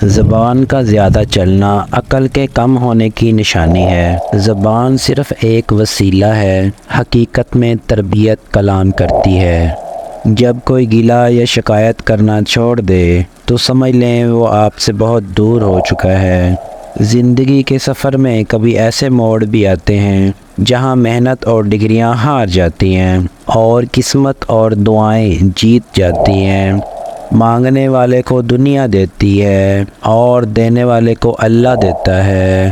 زبان کا زیادہ چلنا عقل کے کم ہونے کی نشانی ہے۔ زبان صرف ایک وسیلہ ہے، حقیقت میں تربیت کلام کرتی ہے۔ جب کوئی گلہ یا شکایت کرنا چھوڑ دے تو سمجھ لیں وہ آپ سے بہت دور ہو چکا ہے۔ زندگی کے سفر میں کبھی ایسے موڑ بھی آتے ہیں جہاں محنت اور ڈگریاں ہار جاتی ہیں اور قسمت اور دعائیں جیت جاتی ہیں۔ مانگنے والے کو دنیا دیتی ہے اور دینے والے کو اللہ دیتا ہے۔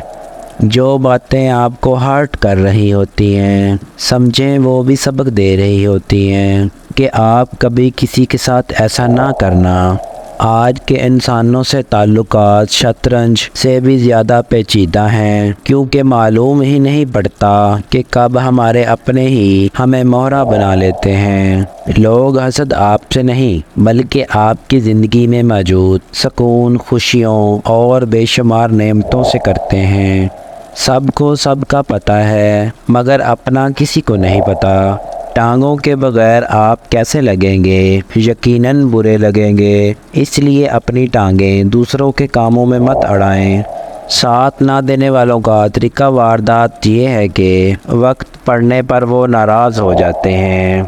جو باتیں آپ کو ہرٹ کر رہی ہوتی ہیں، سمجھیں وہ بھی سبق دے رہی ہوتی ہیں کہ آپ کبھی کسی کے ساتھ ایسا نہ کرنا۔ آج کے انسانوں سے تعلقات شطرنج سے بھی زیادہ پیچیدہ ہیں، کیونکہ معلوم ہی نہیں پڑتا کہ کب ہمارے اپنے ہی ہمیں مہرہ بنا لیتے ہیں۔ لوگ حسد آپ سے نہیں بلکہ آپ کی زندگی میں موجود سکون، خوشیوں اور بے شمار نعمتوں سے کرتے ہیں۔ سب کو سب کا پتہ ہے مگر اپنا کسی کو نہیں پتہ۔ ٹانگوں کے بغیر آپ کیسے لگیں گے؟ یقیناً برے لگیں گے، اس لیے اپنی ٹانگیں دوسروں کے کاموں میں مت اڑائیں۔ ساتھ نہ دینے والوں کا طریقہ واردات یہ ہے کہ وقت پڑنے پر وہ ناراض ہو جاتے ہیں۔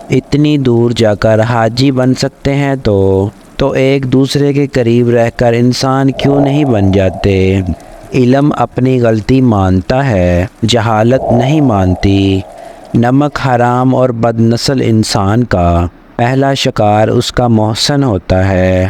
اتنی دور جا کر حاجی بن سکتے ہیں تو ایک دوسرے کے قریب رہ کر انسان کیوں نہیں بن جاتے؟ علم اپنی غلطی مانتا ہے، جہالت نہیں مانتی۔ نمک حرام اور بد نسل انسان کا پہلا شکار اس کا محسن ہوتا ہے۔